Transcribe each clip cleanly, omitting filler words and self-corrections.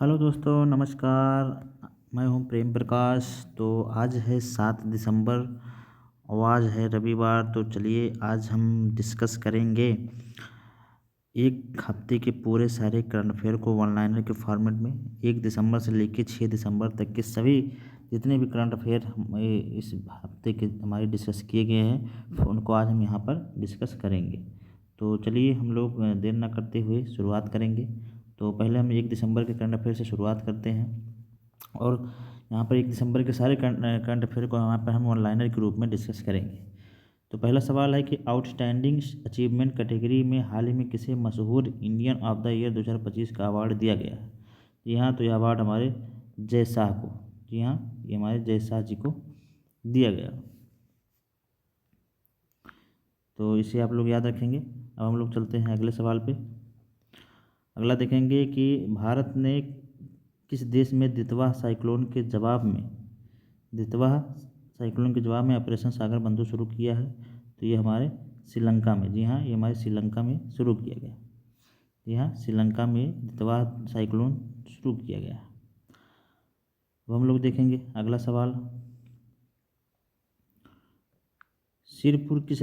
Hello दोस्तों, नमस्कार। मैं हूं प्रेम प्रकाश। तो आज है 7 दिसंबर और आज है रविवार। तो चलिए आज हम डिस्कस करेंगे एक हफ्ते के पूरे सारे करंट अफेयर को वन लाइनर के फॉर्मेट में 1 दिसंबर से लेकर 6 दिसंबर तक के सभी जितने भी करंट अफेयर इस हफ्ते के हमारे डिस्कस किए गए हैं उनको आज हम यहाँ पर डिस्कस करेंगे। तो चलिए हम लोग देर ना करते हुए शुरुआत करेंगे। तो पहले हम 1 दिसंबर के करंट अफेयर से शुरुआत करते हैं और यहाँ पर 1 दिसंबर के सारे करंट अफेयर को यहाँ पर हम वन लाइनर के रूप में डिस्कस करेंगे। तो पहला सवाल है कि आउटस्टैंडिंग अचीवमेंट कैटेगरी में हाल ही में किसे मशहूर इंडियन ऑफ द ईयर 2025 का अवार्ड दिया गया है। जी हाँ, तो यह अवार्ड हमारे जय शाह को, जी हाँ, ये हमारे जय शाह जी को दिया गया। तो इसे आप लोग याद रखेंगे। अब हम लोग चलते हैं अगले सवाल पे। अगला देखेंगे कि भारत ने किस देश में दितवा साइक्लोन के जवाब में ऑपरेशन सागर बंधु शुरू किया है। तो ये हमारे श्रीलंका में, जी हाँ, ये हमारे श्रीलंका में शुरू किया गया। जी हाँ, श्रीलंका में दितवा साइक्लोन शुरू किया गया। अब हम लोग देखेंगे अगला सवाल। सिरपुर किस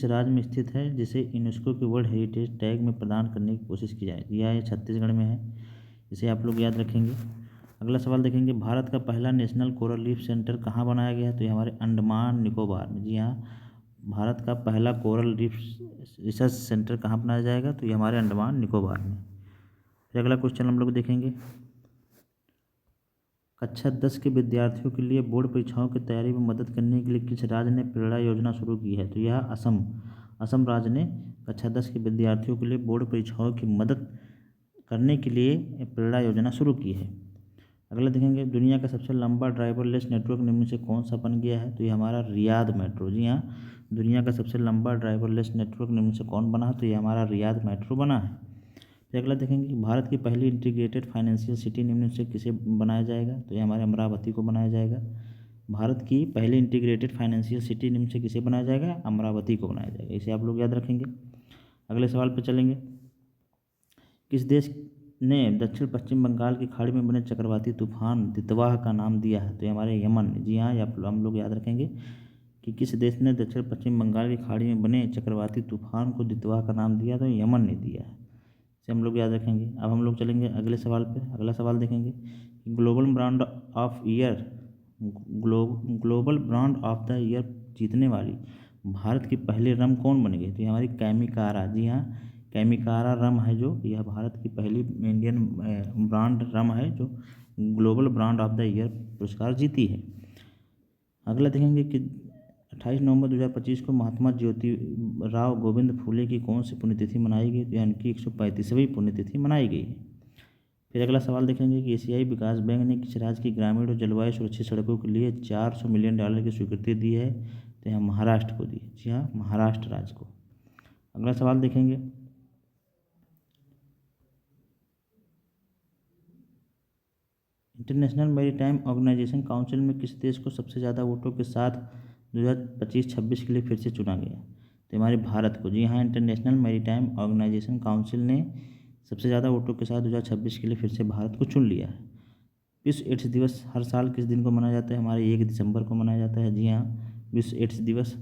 राज्य में स्थित है जिसे यूनेस्को के वर्ल्ड हेरिटेज टैग में प्रदान करने की कोशिश की जाए। यह छत्तीसगढ़ में है। इसे आप लोग याद रखेंगे। अगला सवाल देखेंगे, भारत का पहला नेशनल कोरल रीफ सेंटर कहाँ बनाया गया है। तो ये हमारे अंडमान निकोबार में। जी हाँ, भारत का पहला कोरल रीफ रिसर्च सेंटर कहाँ बनाया जाएगा। तो ये हमारे अंडमान निकोबार में। फिर अगला क्वेश्चन हम लोग देखेंगे, कक्षा 10 के विद्यार्थियों के लिए बोर्ड परीक्षाओं की तैयारी में मदद करने के लिए किस राज्य ने प्रेरणा योजना शुरू की है। तो यह असम राज्य ने कक्षा 10 के विद्यार्थियों के लिए बोर्ड परीक्षाओं की मदद करने के लिए प्रेरणा योजना शुरू की है। अगला देखेंगे, दुनिया का सबसे लंबा ड्राइवरलेस नेटवर्क निम्न से कौन सा बन गया है। तो ये हमारा रियाद मेट्रो। जी हाँ, दुनिया का सबसे लंबा ड्राइवरलेस नेटवर्क निम्न से कौन बना है। तो ये हमारा रियाद मेट्रो बना है। फिर अगला देखेंगे कि भारत की पहली इंटीग्रेटेड फाइनेंशियल सिटी निम्न से किसे बनाया जाएगा। तो ये हमारे अमरावती को बनाया जाएगा। भारत की पहली इंटीग्रेटेड फाइनेंशियल सिटी निम्न से किसे बनाया जाएगा, अमरावती को बनाया जाएगा। इसे आप लोग याद रखेंगे। अगले सवाल पर चलेंगे, किस देश ने दक्षिण पश्चिम बंगाल की खाड़ी में बने चक्रवाती तूफान दितवाह का नाम दिया है। तो ये हमारे यमन ने। जी हाँ, हम लोग याद रखेंगे कि किस देश ने दक्षिण पश्चिम बंगाल की खाड़ी में बने चक्रवाती तूफान को दितवाह का नाम दिया। तो यमन ने दिया है। इसे हम लोग याद रखेंगे। अब हम लोग चलेंगे अगले सवाल पे। अगला सवाल देखेंगे, global brand of year global brand of the year जीतने वाली भारत की पहली रम कौन बन गई। तो ये हमारी कैमिकारा। जी हाँ, कैमिकारा रम है जो यह भारत की पहली इंडियन ब्रांड रम है जो global brand of the year पुरस्कार जीती है। अगला देखेंगे कि 28 नवंबर 2025 को महात्मा ज्योतिराव गोविंद फुले की कौन सी पुण्यतिथि मनाई गई। तो यानी कि 135वीं पुण्यतिथि मनाई गई है। फिर अगला सवाल देखेंगे कि एशियाई विकास बैंक ने किस राज्य की ग्रामीण और जलवायु सुरक्षित सड़कों के लिए $400 मिलियन की स्वीकृति दी है। तो यहाँ महाराष्ट्र को दी। जी हाँ, महाराष्ट्र राज्य को। अगला सवाल देखेंगे, इंटरनेशनल मैरीटाइम ऑर्गेनाइजेशन काउंसिल में किस देश को सबसे ज़्यादा वोटों के साथ 2025-26 के लिए फिर से चुना गया। तो हमारे भारत को। जी हाँ, इंटरनेशनल मैरीटाइम ऑर्गेनाइजेशन काउंसिल ने सबसे ज़्यादा वोटों के साथ 2026 के लिए फिर से भारत को चुन लिया है। विश्व एड्स दिवस हर साल किस दिन को मनाया जाता है। हमारे 1 दिसंबर को मनाया जाता है। जी हाँ, विश्व एड्स दिवस।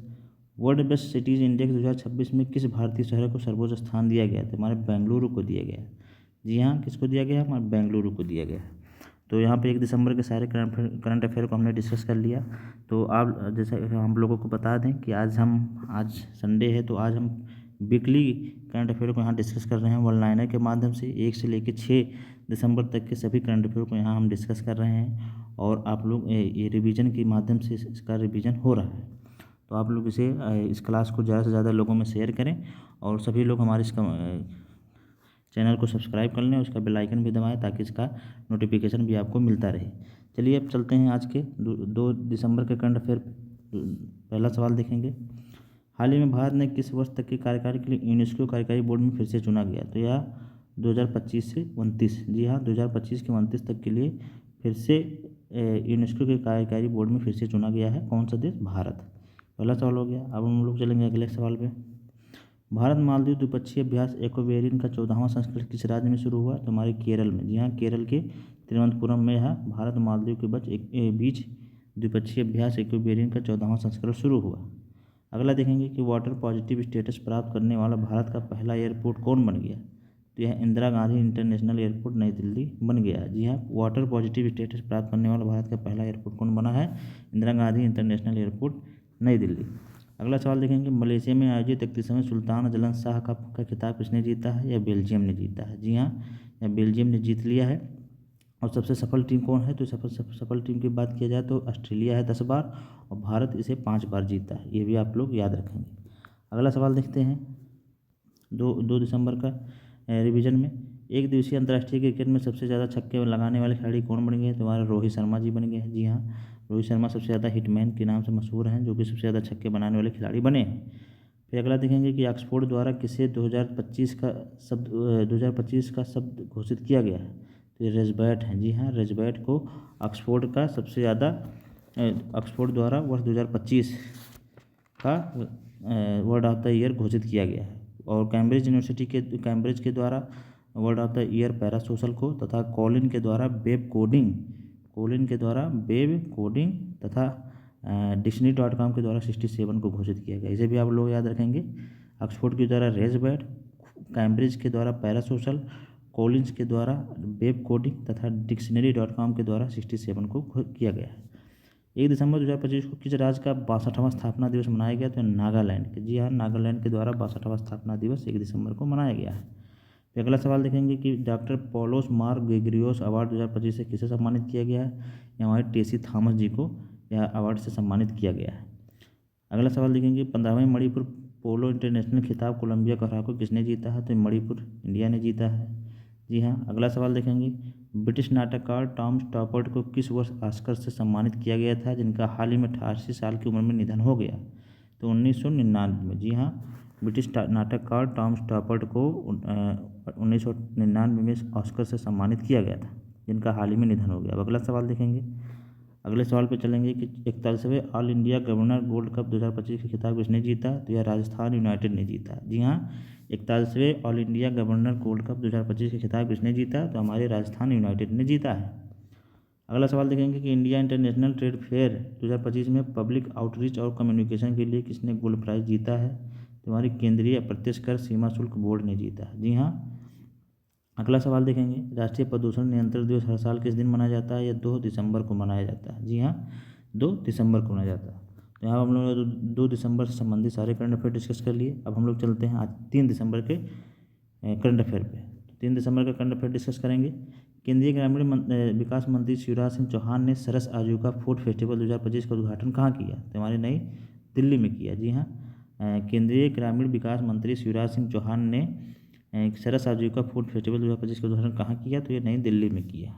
वर्ल्ड बेस्ट सिटीज़ इंडेक्स 2026 में किस भारतीय शहर को सर्वोच्च स्थान दिया गया। तो हमारे बेंगलुरु को दिया गया। जी हाँ, किसको दिया गया, हमारे बेंगलुरु को दिया गया। तो यहाँ पे 1 दिसंबर के सारे करंट अफेयर को हमने डिस्कस कर लिया। तो आप जैसे हम लोगों को बता दें कि आज संडे है तो आज हम वीकली करंट अफेयर को यहाँ डिस्कस कर रहे हैं वन लाइनर के माध्यम से। 1 से लेकर 6 दिसंबर तक के सभी करंट अफेयर को यहाँ हम डिस्कस कर रहे हैं और आप लोग ये रिवीजन के माध्यम से इसका रिवीजन हो रहा है। तो आप लोग इस क्लास को ज़्यादा से ज़्यादा लोगों में शेयर करें और सभी लोग हमारे इसका चैनल को सब्सक्राइब कर लें, उसका बेल आइकन भी दबाएं ताकि इसका नोटिफिकेशन भी आपको मिलता रहे। चलिए अब चलते हैं आज के 2 दिसंबर के करंट अफेयर। पहला सवाल देखेंगे, हाल ही में भारत ने किस वर्ष तक के कार्यकाल के लिए यूनेस्को कार्यकारी बोर्ड में फिर से चुना गया। तो यह 2025 से 29। जी हाँ, 2025 के 29 तक के लिए फिर से यूनेस्को के कार्यकारी बोर्ड में फिर से चुना गया है। कौन सा देश, भारत। पहला सवाल हो गया। अब हम लोग चलेंगे अगले सवाल पे। भारत मालदीव द्विपक्षीय अभ्यास एक्वाबेरिन का 14वां संस्करण किस राज्य में शुरू हुआ? तो हमारे केरल में। जी हाँ, केरल के तिरुवनंतपुरम में यह भारत मालदीव के बीच द्विपक्षीय अभ्यास एक्वाबेरिन का 14वां संस्करण शुरू हुआ। अगला देखेंगे कि वाटर पॉजिटिव स्टेटस प्राप्त करने वाला भारत का पहला एयरपोर्ट कौन बन गया? तो यह इंदिरा गांधी इंटरनेशनल एयरपोर्ट नई दिल्ली बन गया। जी हाँ, वाटर पॉजिटिव स्टेटस प्राप्त करने वाला भारत का पहला एयरपोर्ट कौन बना है? इंदिरा गांधी इंटरनेशनल एयरपोर्ट नई दिल्ली। अगला सवाल देखेंगे, मलेशिया में आयोजित 31वें सुल्तान अजलन शाह का खिताब किसने जीता है? यह बेल्जियम ने जीता है। जी हाँ, यह बेल्जियम ने जीत लिया है। और सबसे सफल टीम कौन है? तो सफल टीम की बात किया जाए तो ऑस्ट्रेलिया है 10 बार और भारत इसे 5 बार जीता है। ये भी आप लोग याद रखेंगे। अगला सवाल देखते हैं 2 दिसंबर का रिवीजन में, एक दिवसीय अंतर्राष्ट्रीय क्रिकेट में सबसे ज़्यादा छक्के लगाने वाले खिलाड़ी कौन बन गए? तो हमारा रोहित शर्मा जी बन गए हैं। जी हाँ, रोहित शर्मा सबसे ज़्यादा हिटमैन के नाम से मशहूर हैं, जो कि सबसे ज़्यादा छक्के बनाने वाले खिलाड़ी बने हैं। फिर अगला देखेंगे कि ऑक्सफोर्ड द्वारा किसे 2025 का शब्द घोषित किया गया है? तो ये रेजबैट हैं। जी हाँ, रेजबैट को ऑक्सफोर्ड का सबसे ज़्यादा ऑक्सफोर्ड द्वारा वर्ष 2025 का वर्ड ऑफ द ईयर घोषित किया गया है। और कैम्ब्रिज के द्वारा word of the year parasocial को तथा कॉलिन के द्वारा वेब कोडिंग तथा डिक्शनरी.com के द्वारा 67 को घोषित किया गया। इसे भी आप लोग याद रखेंगे। ऑक्सफोर्ड के द्वारा रेजबैट, कैम्ब्रिज के द्वारा पैरासोशल, कॉलिन्स के द्वारा वेब कोडिंग तथा डिक्शनरी.com के द्वारा 67 को किया गया है। 1 दिसंबर 2025 को किस राज्य का 62वां स्थापना दिवस मनाया गया? तो नागालैंड के। जी हाँ, नागालैंड के द्वारा 62वां स्थापना दिवस 1 दिसंबर को मनाया गया है। फिर अगला सवाल देखेंगे कि डॉक्टर पॉलोस मार ग्रेगोरियस अवार्ड 2025 से किसे सम्मानित किया गया है? या हमारे टेसी थॉमस जी को यह अवार्ड से सम्मानित किया गया है। अगला सवाल देखेंगे 15वें मणिपुर पोलो इंटरनेशनल खिताब कोलंबिया को किसने जीता है? तो मणिपुर इंडिया ने जीता है। जी हाँ, अगला सवाल देखेंगे ब्रिटिश नाटककार टॉम स्टॉपर्ट को किस वर्ष ऑस्कर से सम्मानित किया गया था, जिनका हाल ही में 88 साल की उम्र में निधन हो गया? तो 1999 में। जी हाँ, ब्रिटिश नाटककार टॉम स्टॉपर्ट को 1999 में ऑस्कर से सम्मानित किया गया था, जिनका हाल ही में निधन हो गया। अब अगला सवाल देखेंगे। अगले सवाल पे चलेंगे कि 41वें all India governor gold cup 2025 का खिताब किसने जीता? तो यह राजस्थान यूनाइटेड ने जीता। जी हाँ, 41वें all India governor gold cup 2025 का खिताब किसने जीता? तो हमारे राजस्थान यूनाइटेड ने जीता है। अगला सवाल देखेंगे कि इंडिया इंटरनेशनल ट्रेड फेयर 2025 में पब्लिक आउटरीच और कम्युनिकेशन के लिए किसने गोल्ड प्राइज जीता है? तो हमारी केंद्रीय अप्रत्यक्ष कर सीमा शुल्क बोर्ड ने जीता है। जी हाँ, अगला सवाल देखेंगे राष्ट्रीय प्रदूषण नियंत्रण दिवस हर साल किस दिन मनाया जाता है? यह 2 दिसंबर को मनाया जाता है। जी हाँ, 2 दिसंबर को मनाया जाता है। तो यहाँ हम लोगों ने 2 दिसंबर से संबंधित सारे करंट अफेयर डिस्कस कर लिए। अब हम लोग चलते हैं आज 3 दिसंबर के करंट अफेयर पे। 3 दिसंबर का करंट अफेयर डिस्कस करेंगे। केंद्रीय ग्रामीण विकास मंत्री शिवराज सिंह चौहान ने सरस आजीविका फूड फेस्टिवल 2025 का उद्घाटन कहाँ किया? तो हमारे नई दिल्ली में किया। जी हाँ, केंद्रीय ग्रामीण विकास मंत्री शिवराज सिंह चौहान ने सरस आजीविका फूड फेस्टिवल 2025 का उद्घाटन कहाँ किया? तो ये नई दिल्ली में किया।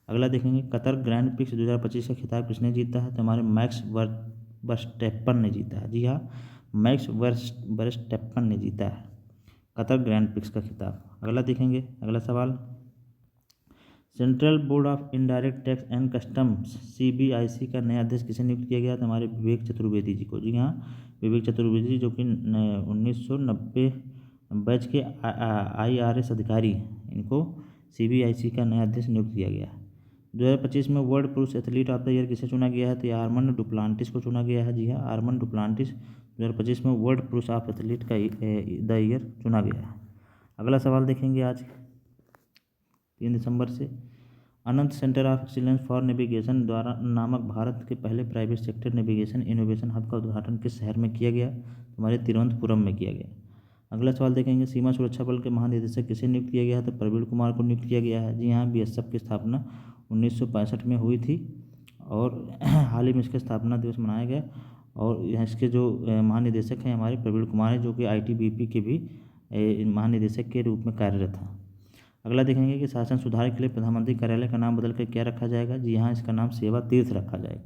अगला देखेंगे कतर ग्रैंड प्रिक्स 2025 का खिताब किसने जीता है? तो हमारे मैक्स वर्स्टैप्पन ने जीता है। जी हाँ, मैक्स वर्स्टैप्पन ने जीता है कतर ग्रैंड प्रिक्स का खिताब। अगला देखेंगे। अगला सवाल, central board of indirect tax and customs CBIC का नया अध्यक्ष किसे नियुक्त किया गया? तो हमारे विवेक चतुर्वेदी जी को। जी हाँ, विवेक चतुर्वेदी जो कि 1990 बैच के IRS अधिकारी हैं, इनको CBIC का नया अध्यक्ष नियुक्त किया गया है। 2025 में वर्ल्ड पुरुष एथलीट ऑफ द ईयर किसे चुना गया है? तो आर्मंड डुप्लांटिस को चुना गया है। जी हाँ, आर्मंड डुप्लांटिस 2025 में वर्ल्ड पुरुष ऑफ एथलीट का द ईयर चुना गया है। अगला सवाल देखेंगे आज 3 दिसंबर से, Anant centre of excellence for navigation द्वारा नामक भारत के पहले private sector navigation innovation hub का उद्घाटन किस शहर में किया गया? हमारे तिरुवनंतपुरम में किया गया। अगला सवाल देखेंगे सीमा सुरक्षा बल के महानिदेशक किसे नियुक्त किया गया है? तो प्रवीण कुमार को नियुक्त किया गया है। जी हाँ, BSF की स्थापना 1965 में हुई थी और हाल ही में इसका स्थापना दिवस मनाया गया। और इसके जो महानिदेशक हैं हमारे प्रवीण कुमार हैं, जो कि ITBP के भी महानिदेशक के रूप में कार्यरत हैं। अगला देखेंगे कि शासन सुधार के लिए प्रधानमंत्री कार्यालय का नाम बदल कर क्या रखा जाएगा? जी हाँ, इसका नाम सेवा तीर्थ रखा जाएगा।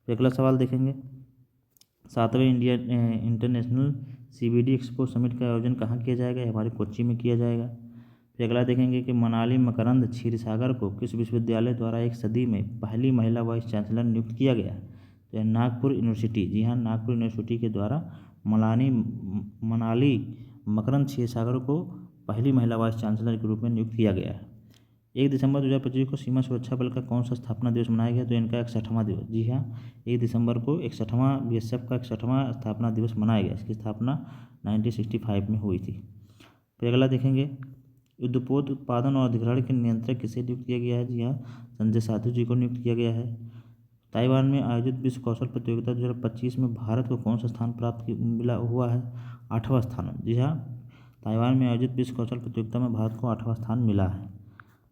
तो अगला सवाल देखेंगे 7वें India international CBD expo summit का आयोजन कहाँ किया जाएगा? हमारे कोच्चि में किया जाएगा। फिर अगला देखेंगे कि मनाली मकरंद क्षीरसागर को किस विश्वविद्यालय द्वारा एक सदी में पहली महिला वाइस चांसलर नियुक्त किया गया? तो नागपुर यूनिवर्सिटी। जी हाँ, नागपुर यूनिवर्सिटी के द्वारा मनाली मकरंद क्षीरसागर को पहली महिला वाइस चांसलर के रूप में नियुक्त किया गया है। 1 दिसंबर 2025 को सीमा सुरक्षा बल का कौन सा स्थापना दिवस मनाया गया? तो इनका 61वां दिवस। जी हाँ, 1 दिसंबर को 61वां बीएसएफ का 61वां स्थापना दिवस मनाया गया। इसकी स्थापना 1965 में हुई थी। फिर अगला देखेंगे, युद्धपोत उत्पादन और अधिग्रहण के नियंत्रक किसे नियुक्त किया गया है? जी हाँ, संजय साधु जी को नियुक्त किया गया है। ताइवान में आयोजित विश्व कौशल प्रतियोगिता 2025 में भारत को कौन सा स्थान मिला हुआ है? 8वां स्थान। जी हाँ, ताइवान में आयोजित विश्व कौशल प्रतियोगिता में भारत को 8वां स्थान मिला है।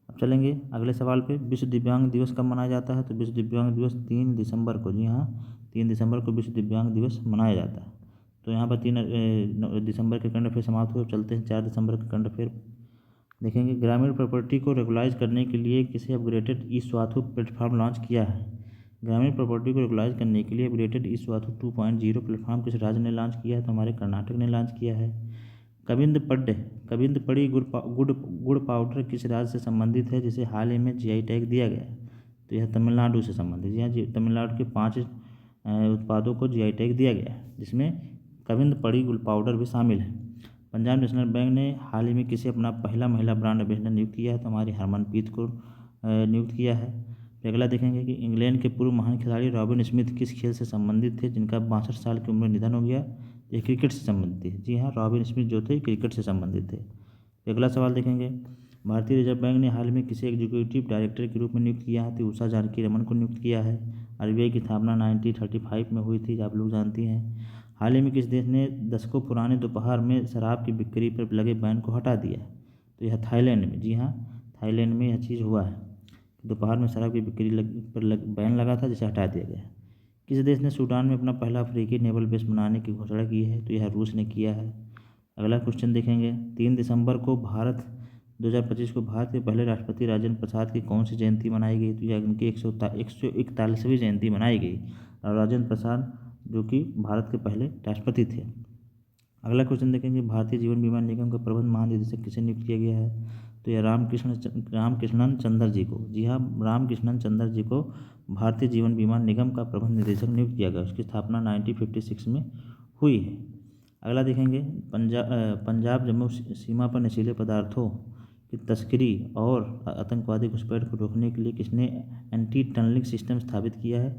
अब चलेंगे अगले सवाल पे। विश्व दिव्यांग दिवस कब मनाया जाता है? तो विश्व दिव्यांग दिवस 3 दिसंबर को। जी हाँ, 3 दिसंबर को विश्व दिव्यांग दिवस मनाया जाता है। तो यहाँ पर 3 दिसंबर के करंट अफेयर समाप्त हुए। चलते हैं 4 दिसंबर के करंट अफेयर देखेंगे। ग्रामीण प्रॉपर्टी को रेगुलाइज करने के लिए किसी अपग्रेडेड ई स्वाथु प्लेटफॉर्म लॉन्च किया है? ग्रामीण प्रॉपर्टी को रेगुलाइज करने के लिए अपग्रेडेड ई स्वाथु 2.0 प्लेटफॉर्म किस राज्य ने लॉन्च किया है? तो हमारे कर्नाटक ने लॉन्च किया है। कबिंद पड़ी गुड़ पाउडर किस राज्य से संबंधित है, जिसे हाल ही में जीआई टैग दिया गया है? तो यह तमिलनाडु से संबंधित। जी हाँ जी, तमिलनाडु के 5 उत्पादों को जीआई टैग दिया गया है, जिसमें कबिंद पड़ी गुड़ पाउडर भी शामिल है। पंजाब नेशनल बैंक ने हाल ही में किसे अपना पहला महिला ब्रांड एम्बेसडर नियुक्त किया है? तो हमारी हरमनप्रीत को नियुक्त किया है। फिर अगला देखेंगे कि इंग्लैंड के पूर्व महान खिलाड़ी रॉबिन स्मिथ किस खेल से संबंधित थे, जिनका 62 साल की उम्र में निधन हो गया? ये क्रिकेट से संबंधित थे। जी हाँ, रॉबिन स्मिथ जो थे क्रिकेट से संबंधित थे। अगला सवाल देखेंगे, भारतीय रिजर्व बैंक ने हाल में किसे एग्जीक्यूटिव डायरेक्टर के रूप में नियुक्त किया है? तो उषा जानकी रमन को नियुक्त किया है। आरबीआई की स्थापना 1935 में हुई थी, आप लोग जानती हैं। हाल ही में किस देश ने दशकों पुराने दोपहर में शराब की बिक्री पर लगे बैन को हटा दिया है? तो यह थाईलैंड में। जी हाँ, थाईलैंड में यह चीज़ हुआ है। दोपहर में शराब की बिक्री पर बैन लगा था, जिसे हटा दिया गया है। किस देश ने सूडान में अपना पहला अफ्रीकी नेवल बेस बनाने की घोषणा की है? तो यह रूस ने किया है। अगला क्वेश्चन देखेंगे, 3 दिसंबर को 2025 को भारत के पहले राष्ट्रपति राजेंद्र प्रसाद की कौन सी जयंती मनाई गई? तो यह उनकी 141वीं जयंती मनाई गई। और राजेंद्र प्रसाद जो कि भारत के पहले राष्ट्रपति थे। अगला क्वेश्चन देखेंगे, भारतीय जीवन बीमा निगम का प्रबंध महानिदेशक किसे नियुक्त किया गया है? तो यह रामकृष्णन चंद्र जी को। जी हाँ, रामकृष्णन चंद्र जी को भारतीय जीवन बीमा निगम का प्रबंध निदेशक नियुक्त किया गया। उसकी स्थापना 1956 में हुई है। अगला देखेंगे, पंजाब जम्मू सीमा पर नशीले पदार्थों की तस्करी और आतंकवादी घुसपैठ को रोकने के लिए किसने एंटी टनलिंग सिस्टम स्थापित किया है?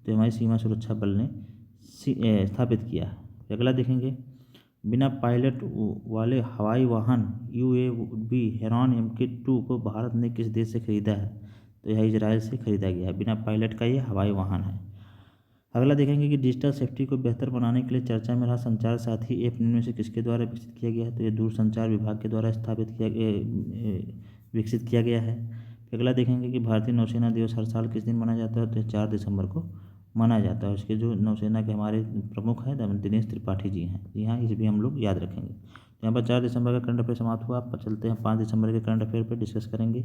तो हमारी सीमा सुरक्षा बल ने स्थापित किया है। अगला देखेंगे, बिना पायलट वाले हवाई वाहन UAV हेरॉन MK2 को भारत ने किस देश से खरीदा है? तो यह इजराइल से खरीदा गया है। बिना पायलट का ये हवाई वाहन है। अगला देखेंगे कि डिजिटल सेफ्टी को बेहतर बनाने के लिए चर्चा में रहा संचार साथी ऐप इनमें से किसके द्वारा विकसित किया गया है? तो ये दूरसंचार विभाग के द्वारा विकसित किया गया है। अगला देखेंगे कि भारतीय नौसेना दिवस हर साल किस दिन मनाया जाता है? तो 4 दिसंबर को मनाया जाता है। उसके जो नौसेना के हमारे प्रमुख हैं दिनेश त्रिपाठी जी हैं। जी हाँ, इसे भी हम लोग याद रखेंगे। तो यहाँ पर 4 दिसंबर का करंट अफेयर समाप्त हुआ। आप चलते हैं 5 दिसंबर के करंट अफेयर पर डिस्कस करेंगे।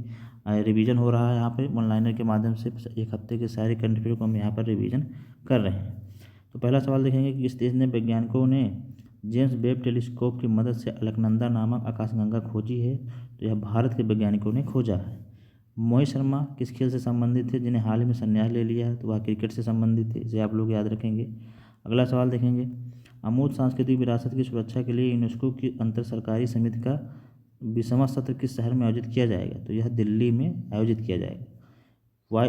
रिवीजन हो रहा है यहाँ पे ऑनलाइनर के माध्यम से। 1 हफ्ते के सारे करंट अफेयर को हम यहाँ पर रिवीजन कर रहे हैं। तो पहला सवाल देखेंगे कि किस देश ने वैज्ञानिकों ने जेम्स वेब टेलीस्कोप की मदद से अलकनंदा नामक आकाशगंगा खोजी है? तो यह भारत के वैज्ञानिकों ने खोजा है। मोहित शर्मा किस खेल से संबंधित थे, जिन्हें हाल ही में संन्यास ले लिया है? तो वह क्रिकेट से संबंधित थे। इसे आप लोग याद रखेंगे। अगला सवाल देखेंगे, अमूर्त सांस्कृतिक विरासत की सुरक्षा के लिए यूनेस्को की अंतर सरकारी समिति का 20वां सत्र किस शहर में आयोजित किया जाएगा? तो यह दिल्ली में आयोजित किया जाएगा।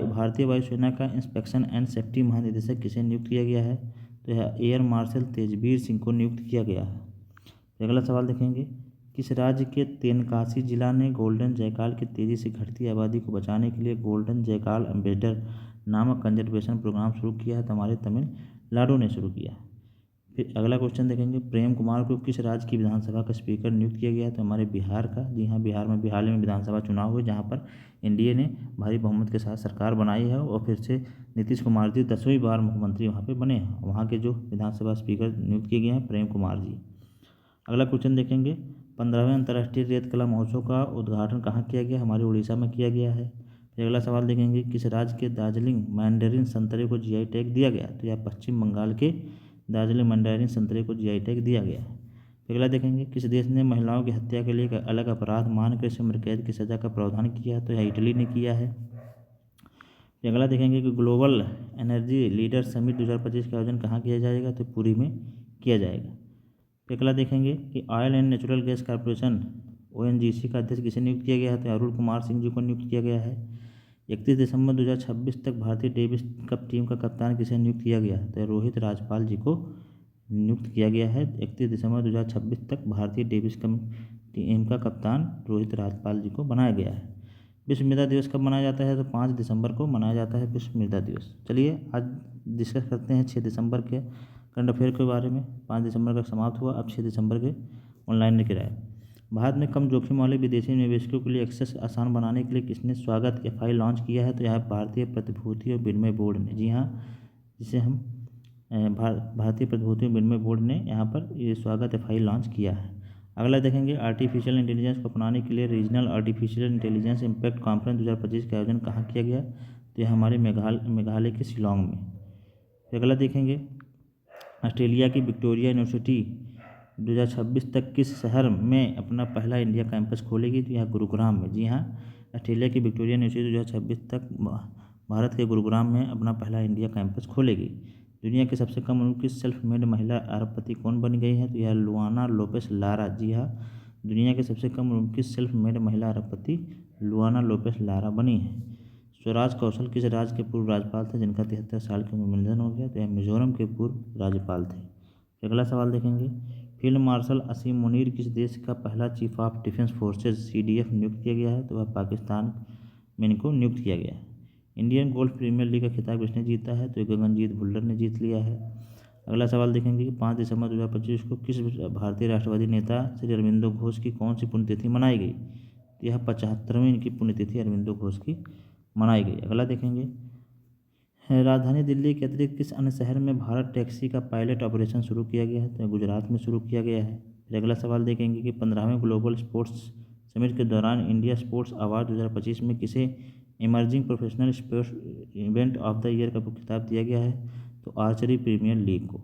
भारतीय वायुसेना का इंस्पेक्शन एंड सेफ्टी महानिदेशक किसे नियुक्त किया गया है? तो यह एयर मार्शल तेजवीर सिंह को नियुक्त किया गया है। अगला सवाल देखेंगे, किस राज्य के तेनकासी जिला ने गोल्डन जयकाल की तेज़ी से घटती आबादी को बचाने के लिए गोल्डन जयकाल एम्बेसडर नामक कंजर्वेशन प्रोग्राम शुरू किया है? तो हमारे तमिलनाडु ने शुरू किया है। फिर अगला क्वेश्चन देखेंगे, प्रेम कुमार को किस राज्य की विधानसभा का स्पीकर नियुक्त किया गया है? तो हमारे बिहार का। जी हाँ, बिहार में हाल ही में विधानसभा चुनाव हुए, जहाँ पर एनडीए ने भारी बहुमत के साथ सरकार बनाई है और फिर से नीतीश कुमार जी 10वीं बार मुख्यमंत्री वहाँ पे बने हैं। वहाँ के जो विधानसभा स्पीकर नियुक्त किए गए हैं प्रेम कुमार जी। अगला क्वेश्चन देखेंगे, 15वें अंतर्राष्ट्रीय रेत कला महोत्सव का उद्घाटन कहाँ किया गया? हमारे उड़ीसा में किया गया है। फिर अगला सवाल देखेंगे, किस राज्य के दार्जिलिंग मैंडेरिन संतरे को जीआई टैग दिया गया? तो यह पश्चिम बंगाल के दार्जिलिंग मैंडेरिन संतरे को जीआई टैग दिया गया है। फिर अगला देखेंगे, किस देश ने महिलाओं की हत्या के लिए एक अलग अपराध मानकर इसे उम्र कैद की सज़ा का प्रावधान किया है? तो यह इटली ने किया है। फिर अगला देखेंगे कि ग्लोबल एनर्जी लीडर समिट 2025 का आयोजन कहाँ किया जाएगा? तो पुरी में किया जाएगा। अगला देखेंगे कि oil and natural gas corporation ONGC का अध्यक्ष किसे नियुक्त किया गया है? तो अरुण कुमार सिंह जी को नियुक्त किया गया है। 31 दिसंबर 2026 तक भारतीय डेविस कप टीम का कप्तान किसे नियुक्त किया गया है? तो रोहित राजपाल जी को नियुक्त किया गया है। 31 दिसंबर 2026 तक भारतीय डेविस कप टीम का कप्तान रोहित राजपाल जी को बनाया गया है। विश्व मृदा दिवस कब मनाया जाता है? तो 5 दिसंबर को मनाया जाता है विश्व मृदा दिवस। चलिए आज डिस्कस करते हैं 6 दिसंबर के करंट अफेयर के बारे में। 5 दिसंबर का समाप्त हुआ, अब 6 दिसंबर के ऑनलाइन लेकर आए। भारत में कम जोखिम वाले विदेशी निवेशकों के लिए एक्सेस आसान बनाने के लिए किसने स्वागत FI लॉन्च किया है? तो यह भारतीय प्रतिभूति और विनिमय बोर्ड ने। जी हाँ, जिसे हम भारतीय प्रतिभूति और विनिमय बोर्ड ने यहाँ पर ये स्वागत FI लॉन्च किया है। अगला देखेंगे आर्टिफिशियल इंटेलिजेंस को अपनाने के लिए regional artificial intelligence impact conference 2025 का आयोजन कहाँ किया गया? तो यह हमारे मेघालय के शिलोंग में। फिर अगला देखेंगे ऑस्ट्रेलिया की विक्टोरिया यूनिवर्सिटी 2026 तक किस शहर में अपना पहला इंडिया कैंपस खोलेगी? तो यह गुरुग्राम में। जी हाँ, ऑस्ट्रेलिया की विक्टोरिया यूनिवर्सिटी 2026 तक भारत के गुरुग्राम में अपना पहला इंडिया कैंपस खोलेगी। दुनिया की सबसे कम उम्र की सेल्फ मेड महिला अरबपति कौन बन गई है? तो यह लुआना लोपेस लारा। जी हाँ, दुनिया की सबसे कम उम्र की सेल्फ मेड महिला अरबपति लुआना लोपेस लारा बनी है। स्वराज कौशल किस राज्य के पूर्व राज्यपाल थे जिनका 73 साल की उम्र में निधन हो गया? तो यह मिजोरम के पूर्व राज्यपाल थे। अगला सवाल देखेंगे फील्ड मार्शल असीम मुनीर किस देश का पहला chief of defence forces CDF नियुक्त किया गया है? तो वह पाकिस्तान में इनको नियुक्त किया गया है। इंडियन गोल्फ प्रीमियर लीग का खिताब किसने जीता है? तो गगनजीत भुल्लर ने जीत लिया है। अगला सवाल देखेंगे कि 5 दिसंबर 2025 को किस भारतीय राष्ट्रवादी नेता श्री अरविंदो घोष की कौन सी पुण्यतिथि मनाई गई? तो यह 75वीं इनकी पुण्यतिथि अरविंदो घोष की मनाई गई। अगला देखेंगे राजधानी दिल्ली के अतिरिक्त किस अन्य शहर में भारत टैक्सी का पायलट ऑपरेशन शुरू किया गया है? तो गुजरात में शुरू किया गया है। फिर अगला सवाल देखेंगे कि 15वें ग्लोबल स्पोर्ट्स समिट के दौरान इंडिया स्पोर्ट्स अवार्ड 2025 में किसे emerging professional sports event of the year का खिताब दिया गया है? तो आर्चरी प्रीमियर लीग को।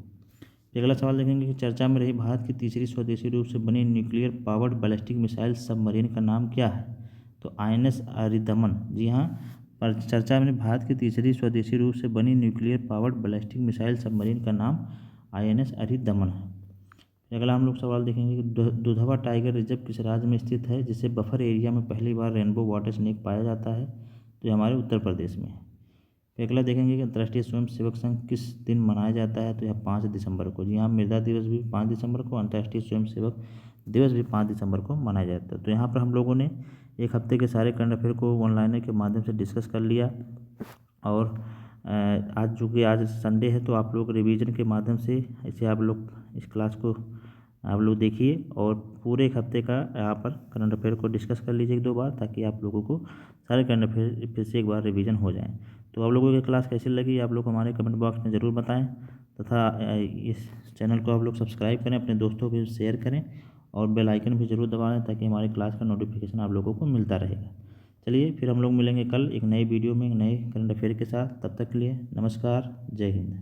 फिर अगला सवाल देखेंगे कि चर्चा में रही भारत की तीसरी स्वदेशी रूप से बनी nuclear powered ballistic missile submarine का नाम क्या है? तो INS अरिदमन। जी हाँ, पर चर्चा में भारत की तीसरी स्वदेशी रूप से बनी nuclear powered ballistic missile submarine का नाम INS अरिदमन है। अगला हम लोग सवाल देखेंगे कि दुधवा टाइगर रिजर्व किस राज्य में स्थित है जिसे बफर एरिया में पहली बार रेनबो वाटर स्नेक पाया जाता है? तो ये हमारे उत्तर प्रदेश में है। फिर अगला देखेंगे कि अंतर्राष्ट्रीय स्वयं सेवक संघ किस दिन मनाया जाता है? तो यह 5 दिसंबर को। जी हाँ, मृदा दिवस भी 5 दिसंबर को, अंतर्राष्ट्रीय स्वयं सेवक दिवस भी 5 दिसंबर को मनाया जाता है। तो यहाँ पर हम लोगों ने एक हफ्ते के सारे करंट अफेयर को ऑनलाइन के माध्यम से डिस्कस कर लिया। और आज चूँकि आज संडे है तो आप लोग रिवीजन के माध्यम से इसे आप लोग इस क्लास को आप लोग देखिए और पूरे एक हफ्ते का यहाँ पर करंट अफेयर को डिस्कस कर लीजिए 1-2 बार, ताकि आप लोगों को सारे करंट अफेयर फिर से एक बार रिवीजन हो जाए। तो आप लोगों की क्लास कैसी लगी आप लोग हमारे कमेंट बॉक्स में ज़रूर बताएं, तथा इस चैनल को आप लोग सब्सक्राइब करें, अपने दोस्तों को शेयर करें और बेल आइकन भी ज़रूर दबाएं ताकि हमारे क्लास का नोटिफिकेशन आप लोगों को मिलता रहेगा। चलिए फिर हम लोग मिलेंगे कल एक नए वीडियो में एक नए करंट अफेयर के साथ। तब तक के लिए नमस्कार, जय हिंद।